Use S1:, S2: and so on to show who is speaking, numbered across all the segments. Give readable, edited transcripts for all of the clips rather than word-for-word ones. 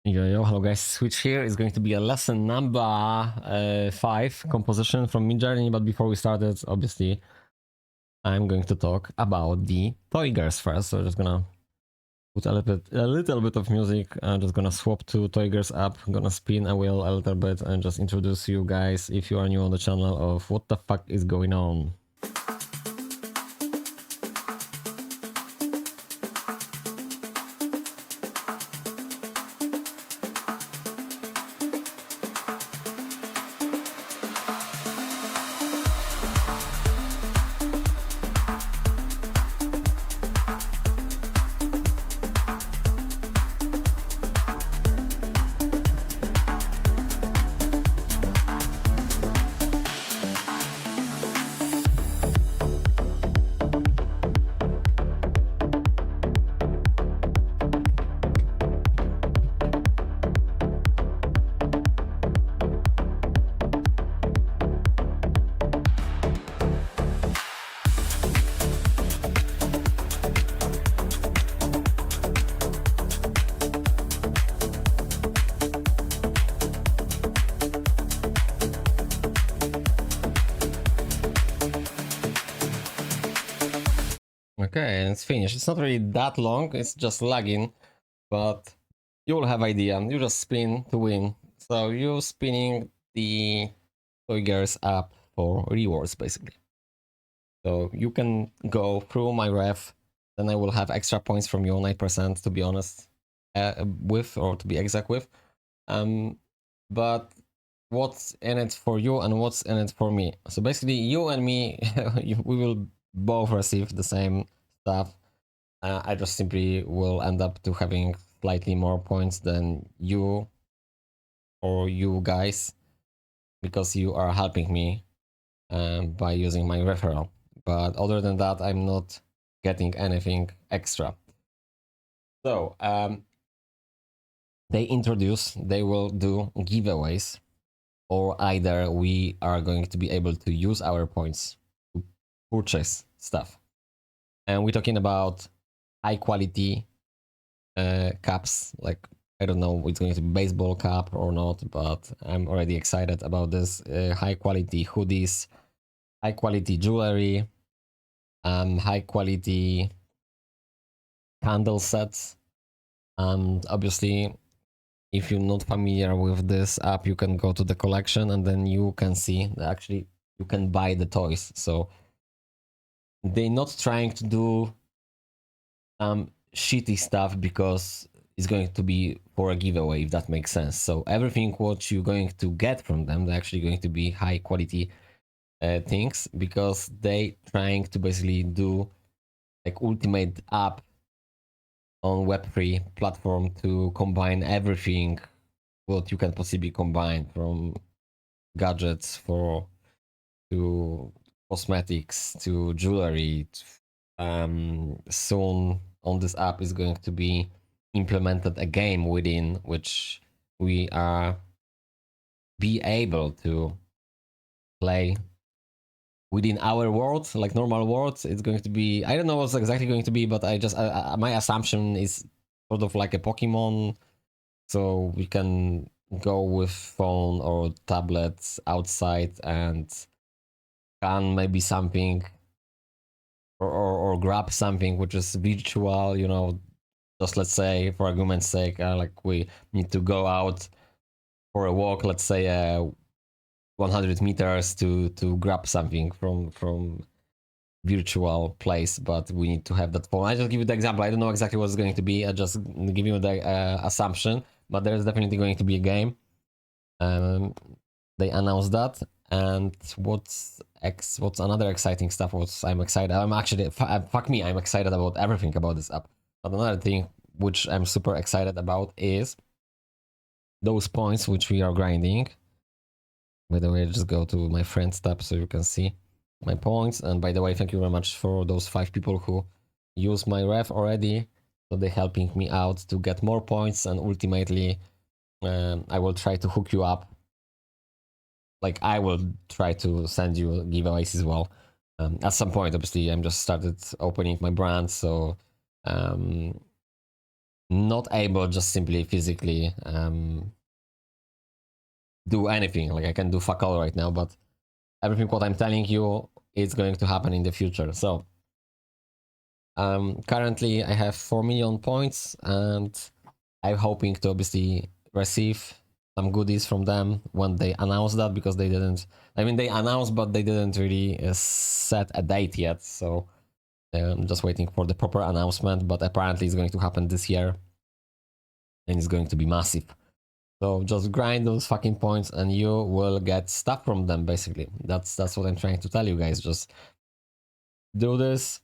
S1: Yo, hello guys, Switch here is going to be a lesson number 5 composition from Midjourney, but before we start it, obviously, I'm going to talk about the TOYGERS first, so just gonna put a little bit of music, I'm just gonna swap to TOYGERS app, gonna spin a wheel a little bit and just introduce you guys, if you are new on the channel, of what the fuck is going on. Okay, and it's finished. It's not really that long, it's just lagging, but you'll have idea. You just spin to win. So you're spinning the TOYGERS app for rewards, basically. So you can go through my ref, then I will have extra points from you, 9% to be honest, with, or to be exact with. But what's in it for you and what's in it for me? So basically you and me, we will both receive the same stuff. I just simply will end up to having slightly more points than you or you guys, because you are helping me by using my referral. But other than that, I'm not getting anything extra. So they will do giveaways, or either we are going to be able to use our points to purchase stuff. And we're talking about high quality caps, like I don't know it's going to be baseball cap or not, but I'm already excited about this. High quality hoodies, high quality jewelry, high quality candle sets, and obviously if you're not familiar with this app, you can go to the collection and then you can see that actually you can buy the toys. So they're not trying to do shitty stuff because it's going to be for a giveaway, if that makes sense. So everything what you're going to get from them, they're actually going to be high quality things, because they trying to basically do like ultimate app on Web3 platform to combine everything what you can possibly combine, from gadgets to cosmetics to jewelry. Soon on this app is going to be implemented a game within which we are be able to play within our world, like normal world. It's going to be, I don't know what's exactly going to be, but my assumption is sort of like a Pokemon, so we can go with phone or tablets outside and scan maybe something, or grab something which is virtual, you know, just let's say for argument's sake, like we need to go out for a walk, let's say 100 meters to grab something from virtual place, but we need to have that phone. I just give you the example. I don't know exactly what it's going to be. I just give you the assumption, but there's definitely going to be a game. They announced that. And what's another exciting stuff? I'm excited. I'm actually, fuck me, I'm excited about everything about this app. But another thing which I'm super excited about is those points which we are grinding. By the way, just go to my friends tab so you can see my points. And by the way, thank you very much for those 5 people who use my ref already. So they're helping me out to get more points, and ultimately I will try to hook you up. Like I will try to send you giveaways as well. At some point, obviously, I'm just started opening my brand, so not able just simply physically do anything. Like I can do fuck all right now, but everything what I'm telling you is going to happen in the future. So currently I have 4 million points, and I'm hoping to obviously receive some goodies from them when they announce that, because they didn't. I mean, they announced, but they didn't really set a date yet. So I'm just waiting for the proper announcement. But apparently, it's going to happen this year, and it's going to be massive. So just grind those fucking points, and you will get stuff from them. Basically, that's what I'm trying to tell you guys. Just do this.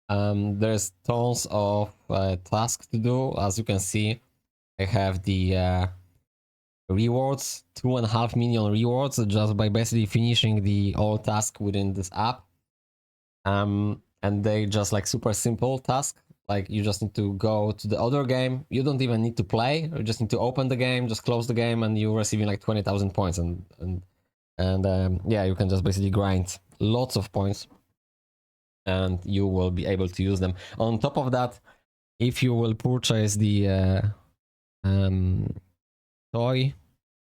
S1: There's tons of tasks to do. As you can see, I have the rewards, 2.5 million rewards just by basically finishing the all task within this app. And they just like super simple task. Like you just need to go to the other game. You don't even need to play. You just need to open the game, just close the game, and you're receiving like 20,000 points. And yeah, you can just basically grind lots of points, and you will be able to use them. On top of that, if you will purchase the toy,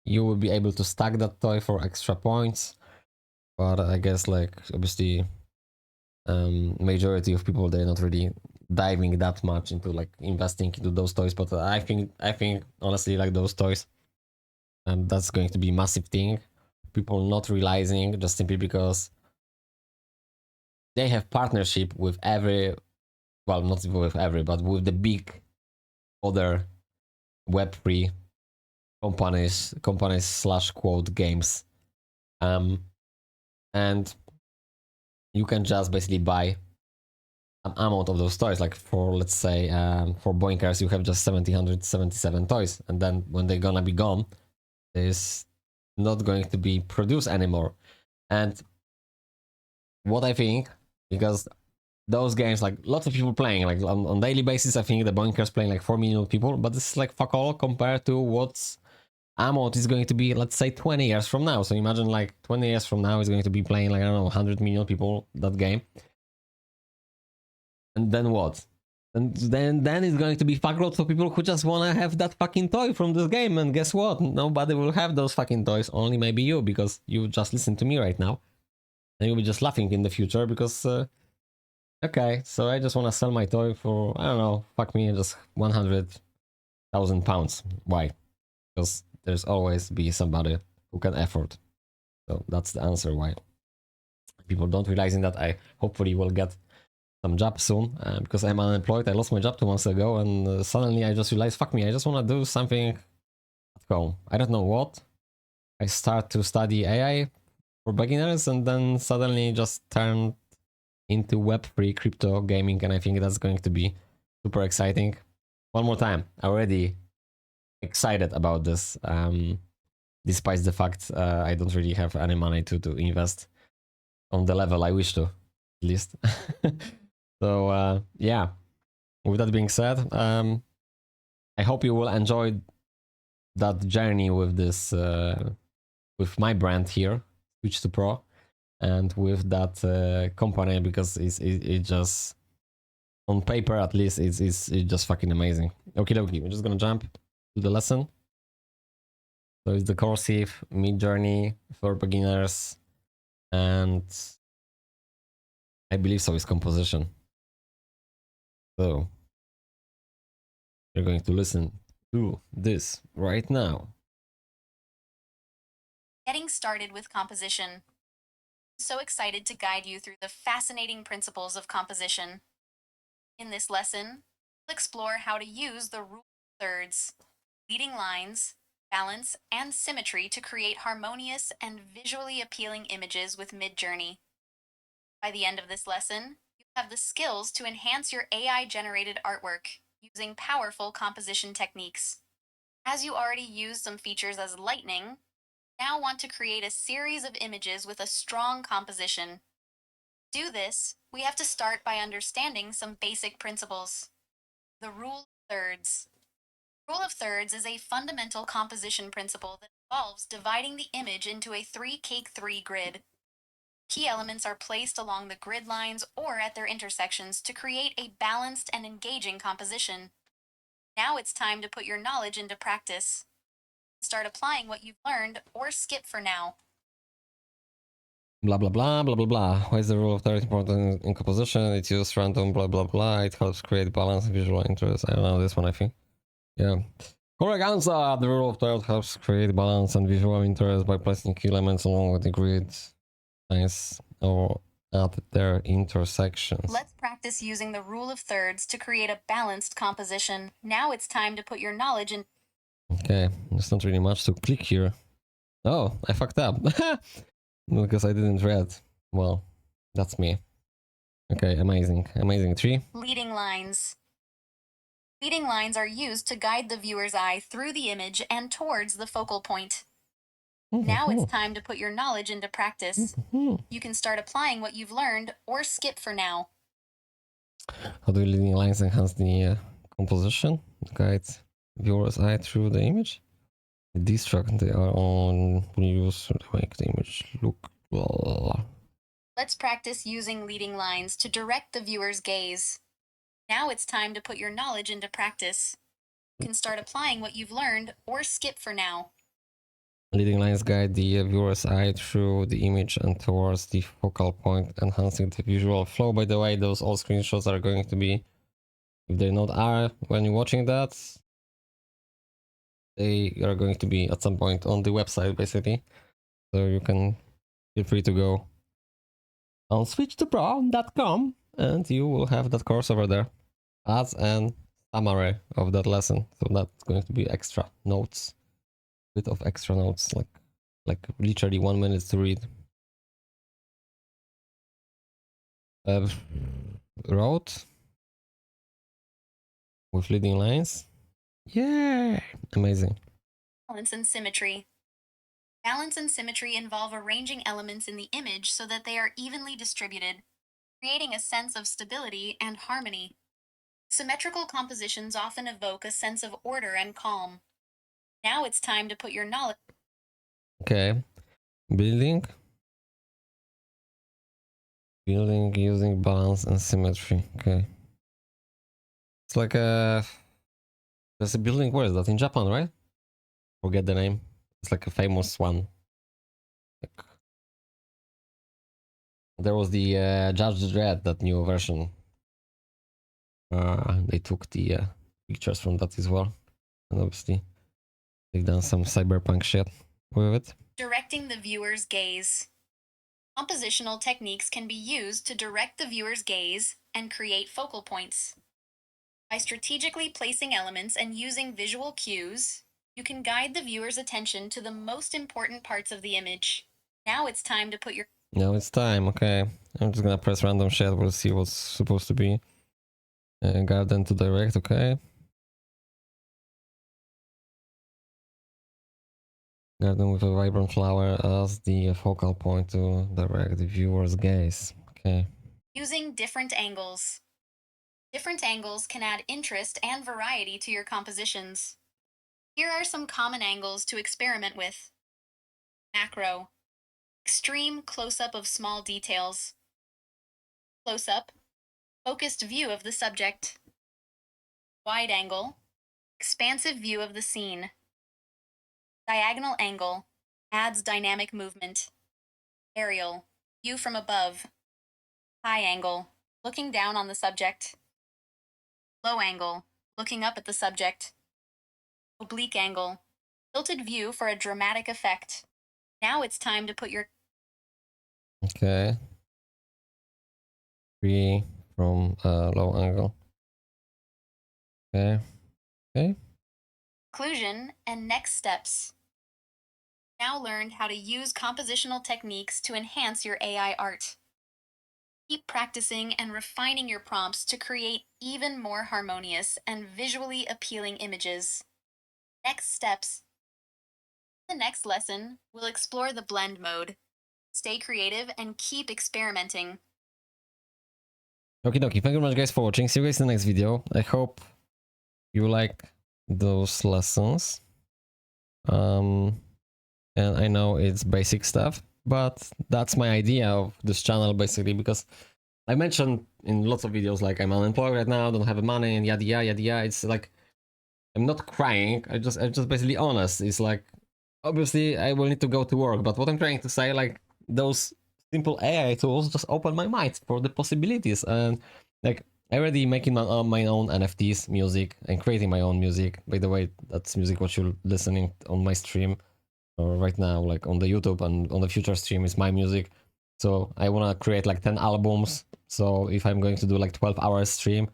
S1: you will be able to stack that toy for extra points. But I guess like obviously majority of people, they're not really diving that much into like investing into those toys. But I think honestly, like those toys, that's going to be a massive thing. People not realizing just simply because they have partnership with every, well, not with every, but with the big other Web3 companies slash quote games. And you can just basically buy an amount of those toys. Like for, let's say, for BOINKERS, you have just 777 toys. And then when they're gonna be gone, there's not going to be produced anymore. And what I think, because those games, like lots of people playing, like on daily basis, I think the BOINKERS playing like 4 million people, but this is like fuck all compared to what's amount is going to be, let's say, 20 years from now. So imagine like 20 years from now is going to be playing like, I don't know, 100 million people that game. And then what? And then it's going to be fuckloads of people who just want to have that fucking toy from this game. And guess what? Nobody will have those fucking toys. Only maybe you, because you just listen to me right now. And you'll be just laughing in the future because, okay, so I just want to sell my toy for, I don't know, fuck me, just 100,000 pounds. Why? Because there's always be somebody who can afford. So that's the answer why people don't realizing that. I hopefully will get some job soon because I'm unemployed. I lost my job 2 months ago, and suddenly I just realized, fuck me, I just want to do something at home. I don't know what. I start to study AI for beginners, and then suddenly just turned into Web3 crypto gaming, and I think that's going to be super exciting. One more time, already excited about this, despite the fact I don't really have any money to invest on the level I wish to, at least. So yeah, with that being said, I hope you will enjoy that journey with this, with my brand here, Switch to Pro, and with that company, because it just, on paper at least, it's just fucking amazing. Okay, we're just gonna jump to the lesson. So it's the Coursiv Midjourney for beginners, and I believe so is composition. So you're going to listen to this right now.
S2: Getting started with composition. I'm so excited to guide you through the fascinating principles of composition. In this lesson, we'll explore how to use the rule of thirds, leading lines, balance, and symmetry to create harmonious and visually appealing images with Midjourney. By the end of this lesson, you'll have the skills to enhance your AI-generated artwork using powerful composition techniques. As you already used some features as lightning, now want to create a series of images with a strong composition. To do this, we have to start by understanding some basic principles. The rule of thirds. Rule of thirds is a fundamental composition principle that involves dividing the image into a 3-cake-3 grid. Key elements are placed along the grid lines or at their intersections to create a balanced and engaging composition. Now it's time to put your knowledge into practice. Start applying what you've learned or skip for now.
S1: Blah blah blah blah blah blah. Why is the rule of third important in composition? It's used random blah blah blah. It helps create balance and visual interest. I don't know this one, I think. Yeah. Correct answer! The rule of third helps create balance and visual interest by placing key elements along with the grid lines or at their intersections.
S2: Let's practice using the rule of thirds to create a balanced composition. Now it's time to put your knowledge in.
S1: Okay, there's not really much to click here. Oh, I fucked up. Because I didn't read. Well, that's me. Okay, amazing. Amazing. 3.
S2: Leading lines. Leading lines are used to guide the viewer's eye through the image and towards the focal point. Now it's time to put your knowledge into practice. You can start applying what you've learned or skip for now.
S1: How do leading lines enhance the composition? Guide viewer's eye through the image? These tracks they are on use to make the image look. Blah.
S2: Let's practice using leading lines to direct the viewer's gaze. Now it's time to put your knowledge into practice. You can start applying what you've learned or skip for now.
S1: Leading lines guide the viewer's eye through the image and towards the focal point, enhancing the visual flow. By the way, those all screenshots are going to be, if they're not are when you're watching that, they are going to be at some point on the website, basically. So you can feel free to go on switchtopro.com and you will have that course over there as an summary of that lesson. So that's going to be extra notes, bit of extra notes, like literally 1 minute to read. Road with leading lines. Yeah, amazing.
S2: Balance and symmetry. Balance and symmetry involve arranging elements in the image so that they are evenly distributed, creating a sense of stability and harmony. Symmetrical compositions often evoke a sense of order and calm. Now it's time to put your knowledge.
S1: Okay, building using balance and symmetry. Okay, it's like there's a building. Where is that? In Japan, right? Forget the name. It's like a famous one. Like, there was the Judge Dredd, that new version. They took the pictures from that as well, and obviously they've done some cyberpunk shit with it.
S2: Directing the viewer's gaze. Compositional techniques can be used to direct the viewer's gaze and create focal points. By strategically placing elements and using visual cues, you can guide the viewer's attention to the most important parts of the image. Now it's time to put your...
S1: Now it's time, okay. I'm just gonna press random shit, we'll see what's supposed to be. Garden to direct, okay. Garden with a vibrant flower as the focal point to direct the viewer's gaze. Okay.
S2: Using different angles. Different angles can add interest and variety to your compositions. Here are some common angles to experiment with. Macro. Extreme close-up of small details. Close-up. Focused view of the subject. Wide angle. Expansive view of the scene. Diagonal angle. Adds dynamic movement. Aerial. View from above. High angle. Looking down on the subject. Low angle. Looking up at the subject. Oblique angle. Tilted view for a dramatic effect. Now it's time to put your...
S1: Okay. 3 from low angle. Okay. Okay.
S2: Conclusion and next steps. Now learned how to use compositional techniques to enhance your AI art. Keep practicing and refining your prompts to create even more harmonious and visually appealing images. Next steps. In the next lesson, we'll explore the blend mode. Stay creative and keep experimenting.
S1: Okie dokie, thank you very much guys for watching. See you guys in the next video. I hope you like those lessons. And I know it's basic stuff, but that's my idea of this channel basically, because I mentioned in lots of videos like I'm unemployed right now, don't have money and yada yada yada yada. It's like I'm not crying. I'm just basically honest. It's like, obviously I will need to go to work, but what I'm trying to say, like, those simple AI tools just open my mind for the possibilities. And like, I already making my own NFTs music and creating my own music. By the way, that's music what you're listening on my stream or right now, like on the YouTube, and on the future stream is my music. So I want to create like 10 albums. So if I'm going to do like 12 hours stream,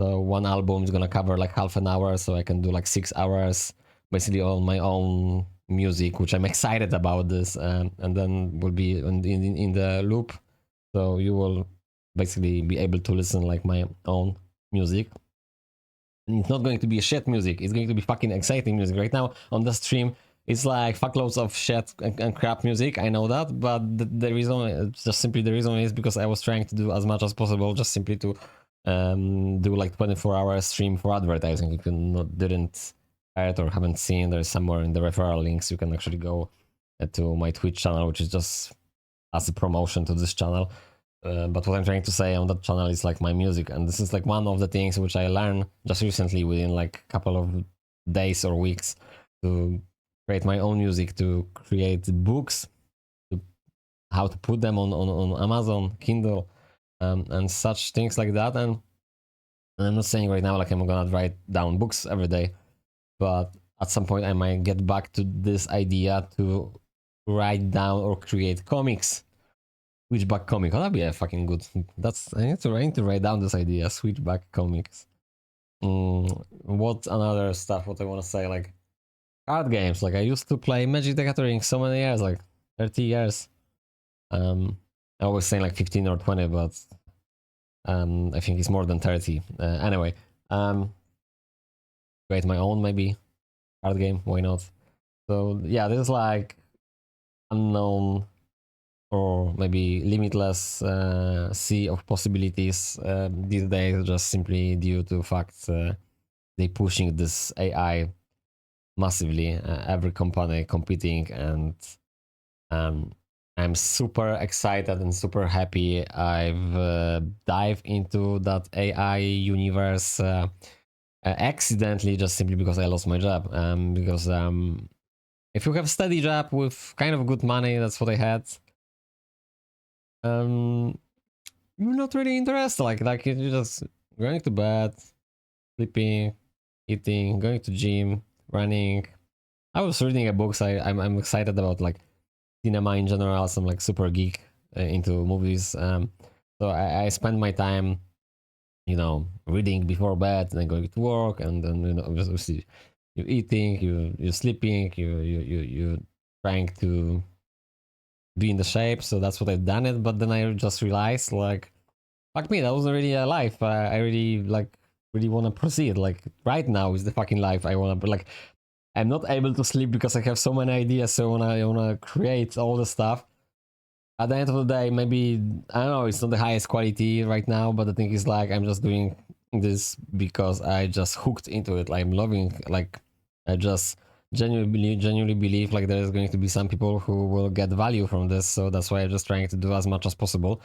S1: so one album is gonna cover like half an hour, so I can do like 6 hours, basically on my own music, which I'm excited about this, and then will be in the loop. So you will basically be able to listen like my own music. And it's not going to be shit music. It's going to be fucking exciting music. Right now on the stream, it's like fuckloads of shit and crap music. I know that, but the reason, just simply the reason is because I was trying to do as much as possible, just simply to do like 24-hour stream for advertising. If you didn't heard or haven't seen, there's somewhere in the referral links you can actually go to my Twitch channel, which is just as a promotion to this channel. But what I'm trying to say on that channel is like my music, and this is like one of the things which I learned just recently within like a couple of days or weeks, to create my own music, to create books, to how to put them on Amazon, Kindle, and such things like that. And I'm not saying right now like I'm gonna write down books every day, but at some point I might get back to this idea to write down or create comics. Switchback comic. Oh, that'd be a fucking good. I need to write down this idea. Switchback comics. What another stuff? What I want to say, like card games. Like I used to play Magic the Gathering so many years, like 30 years. I was saying like 15 or 20, but I think it's more than 30. Anyway, create my own maybe card game. Why not? So yeah, this is like unknown or maybe limitless sea of possibilities these days, just simply due to fact they pushing this AI massively. Every company competing, and I'm super excited and super happy. I've dived into that AI universe accidentally, just simply because I lost my job. Because if you have steady job with kind of good money, that's what I had. You're not really interested. Like you're just going to bed, sleeping, eating, going to gym, running. I was reading a book. So I'm excited about like cinema in general. I'm like super geek into movies. So I spend my time, you know, reading before bed, and then going to work, and then you know, obviously you're eating, you're sleeping, you trying to be in the shape. So that's what I've done it. But then I just realized, like, fuck me, that wasn't really a life. I really really want to proceed. Like right now is the fucking life I want to. But like, I'm not able to sleep because I have so many ideas. So I wanna create all the stuff. At the end of the day, maybe I don't know. It's not the highest quality right now, but the thing is, like, I'm just doing this because I just hooked into it. Like, I'm loving. Like, I just genuinely believe like there is going to be some people who will get value from this. So that's why I'm just trying to do as much as possible.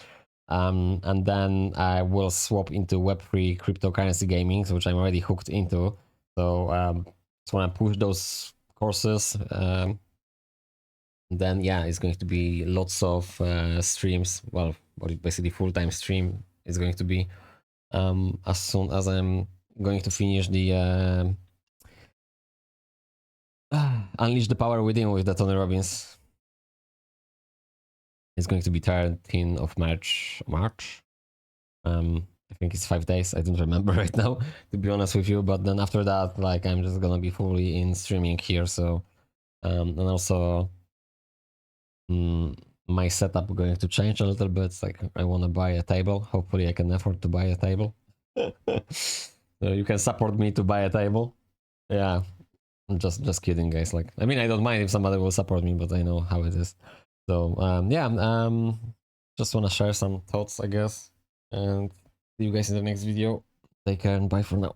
S1: And then I will swap into Web3 cryptocurrency gaming, which I'm already hooked into. So just want to push those courses. Then yeah, it's going to be lots of streams. Well, basically full-time stream is going to be as soon as I'm going to finish the Unleash the Power Within with the Tony Robbins. It's going to be 13th of March. I think it's 5 days. I don't remember right now, to be honest with you. But then after that, like I'm just gonna be fully in streaming here. So and also my setup going to change a little bit. Like I want to buy a table. Hopefully I can afford to buy a table. So you can support me to buy a table. Yeah, I'm just kidding, guys. Like I mean, I don't mind if somebody will support me, but I know how it is. So yeah, just want to share some thoughts, I guess, and see you guys in the next video. Take care and bye for now.